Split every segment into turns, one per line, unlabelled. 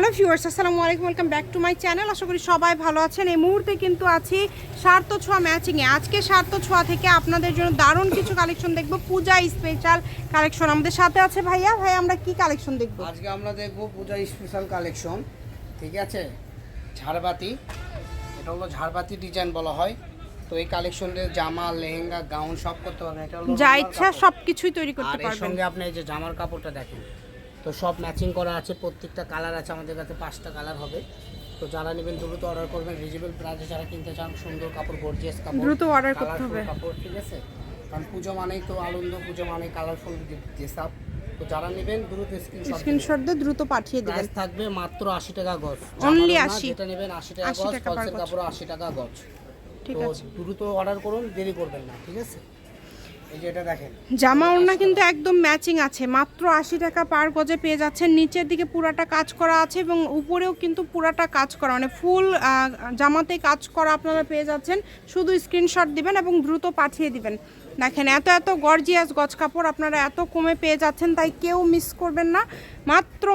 Hello viewers, আসসালামু আলাইকুম, welcome back to my channel. আশা করি সবাই ভালো আছেন। এই মুহূর্তে কিন্তু আছি সার্থ ছোঁয়া ম্যাচিংয়ে। আজকে সার্থ ছোঁয়া থেকে আপনাদের জন্য দারুণ কিছু কালেকশন দেখব, পূজা স্পেশাল কালেকশন। আমাদের সাথে আছে ভাইয়া। ভাই, আমরা কি কালেকশন দেখব?
আজকে আমরা দেখব পূজা স্পেশাল কালেকশন। ঠিক আছে, ঝাড়বাতি, এটা হলো ঝাড়বাতি ডিজাইন বলা হয়। তো এই কালেকশনের জামা, লেহেঙ্গা, গাউন সব করতে পারবেন। এটা হলো
যা ইচ্ছা সব কিছুই তৈরি করতে
আর এর
পারবেন।
সঙ্গে আপনি এই যে জামার কাপড়টা দেখেন, তো সব ম্যাচিং করা আছে। প্রত্যেকটা কালার আছে, আমাদের কাছে 5টা কালার হবে। তো যারা নেবেন দ্রুত অর্ডার করবেন। রিজনেবল প্রাইসে যারা কিনতে চান, সুন্দর কাপড়, গর্জিয়াস কাপড়,
দ্রুত অর্ডার করতে হবে
কাপড়। ঠিক আছে, কারণ পুজো মানেই তো আনন্দ, পুজো মানেই কালারফুল ড্রেসআপ। তো যারা নেবেন দ্রুত
স্ক্রিনশট দিয়ে দ্রুত পাঠিয়ে দিবেন।
প্রাইস থাকবে মাত্র 80 টাকা গজ,
অনলি 80।
যেটা নেবেন 80 টাকা গজ, হোলসেল কাপড় 80 টাকা গজ।
ঠিক আছে,
দ্রুত অর্ডার করুন, দেরি করবেন না। ঠিক আছে, এই যে এটা দেখেন,
জামা ওড়না কিন্তু একদম ম্যাচিং আছে। মাত্র 80 টাকা পার গজে পেয়ে যাচ্ছেন। নিচের দিকে পুরাটা কাজ করা আছে এবং উপরেও কিন্তু পুরাটা কাজ করা, মানে ফুল জামাতে কাজ করা আপনারা পেয়ে যাচ্ছেন। শুধু স্ক্রিনশট দিবেন এবং দ্রুত পাঠিয়ে দিবেন। দেখেন, এত গর্জিয়াস গজ কাপড় আপনারা এত কমে পেয়ে যাচ্ছেন, তাই কেউ মিস করবেন না। মাত্র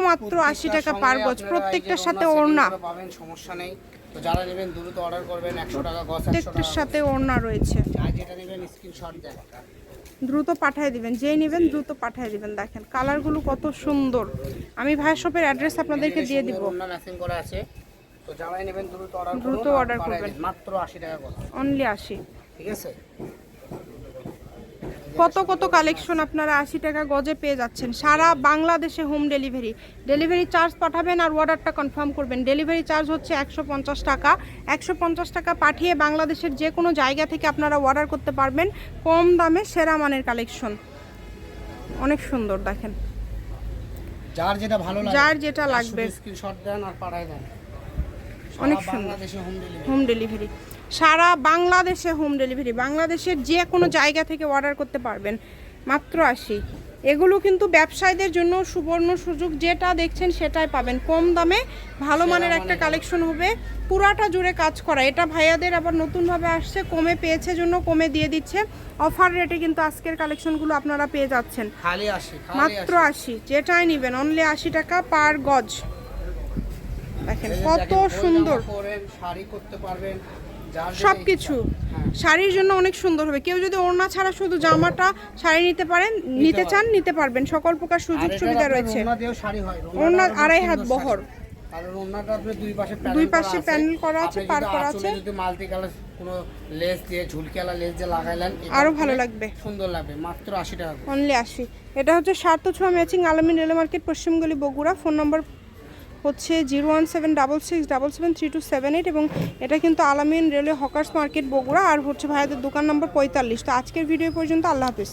80 টাকা পার গজ, প্রত্যেকটার সাথে ওড়না
পাবেন, সমস্যা নেই। তো যারা নেবেন দ্রুত অর্ডার করবেন। 100 টাকা গজ, 100
প্রত্যেকটার সাথে ওড়না রয়েছে।
যেটা নেবেন স্ক্রিনশট দেন,
দ্রুত পাঠিয়ে দিবেন। যেই নেবেন দ্রুত পাঠিয়ে দিবেন। দেখেন কালারগুলো কত সুন্দর। আমি ভাই শপের অ্যাড্রেস আপনাদেরকে দিয়ে দিব।
ওড়না ম্যাচিং করা আছে। তো যারা নেবেন দ্রুত
অর্ডার করবেন।
মাত্র 80 টাকা গজ,
অনলি 80।
ঠিক আছে,
কত কালেকশন আপনারা 80 টাকা গজে পেয়ে যাচ্ছেন। সারা বাংলাদেশে হোম ডেলিভারি চার্জ পাঠাবেন আর অর্ডারটা কনফার্ম করবেন। ডেলিভারি চার্জ হচ্ছে 150 টাকা। 150 টাকা পাঠিয়ে বাংলাদেশের যে কোনো জায়গা থেকে আপনারা অর্ডার করতে পারবেন। কম দামে সেরা মানের কালেকশন, অনেক সুন্দর। দেখেন,
যার যেটা ভালো লাগে,
যার যেটা লাগবে
স্ক্রিনশট দেন আর পাঠিয়ে দেন।
অনেক সুন্দর। হোম ডেলিভারি সারা বাংলাদেশে হোম ডেলিভারি। বাংলাদেশের যে কোনো জায়গা থেকে অর্ডার করতে পারবেন। মাত্র 80। এগুলো কিন্তু ব্যবসায়ীদের জন্য সুবর্ণ সুযোগ। যেটা দেখছেন সেটাই পাবেন কম দামে, ভালো মানের একটা কালেকশন হবে। পুরাটা জুড়ে কাজ করা। এটা ভাইয়াদের আবার নতুনভাবে আসছে, কমে পেয়েছে জন্য কমে দিয়ে দিচ্ছে। অফার রেটে কিন্তু আজকের কালেকশনগুলো আপনারা পেয়ে যাচ্ছেন মাত্র 80। যেটাই নেবেন অনলি 80 টাকা পার গজ। দেখেন কত সুন্দর,
শাড়ি করতে পারবেন
সবকিছু। শাড়ির জন্য অনেক সুন্দর হবে। কেউ যদি ওড়না ছাড়া শুধু জামাটা শাড়ি নিতে চান, নিতে পারবেন। সকল প্রকার সুযোগ সুবিধা রয়েছে। ওড়না 2.5 হাত বহর,
কারণ ওড়নাটা আপনি
দুই পাশে প্যানেল করা আছে, পার করা আছে।
যদি মাল্টি কালার কোনো লেস দিয়ে, ঝুলকিওয়ালা লেস দিয়ে লাগাইলেন
আরো ভালো লাগবে,
সুন্দর লাগবে। মাত্র 80 টাকা,
অনলি 80। এটা হচ্ছে সার্থ ছোঁয়া matching, Alamin rail market, Paschimgali, Bogura. Phone number হচ্ছে 01766773278 এবং এটা কিন্তু Alamin railway hawkers market, Bogura. আর হচ্ছে ভাইয়াদের দোকান নম্বর 45। তো আজকের ভিডিও পর্যন্ত, আল্লাহ হাফিজ।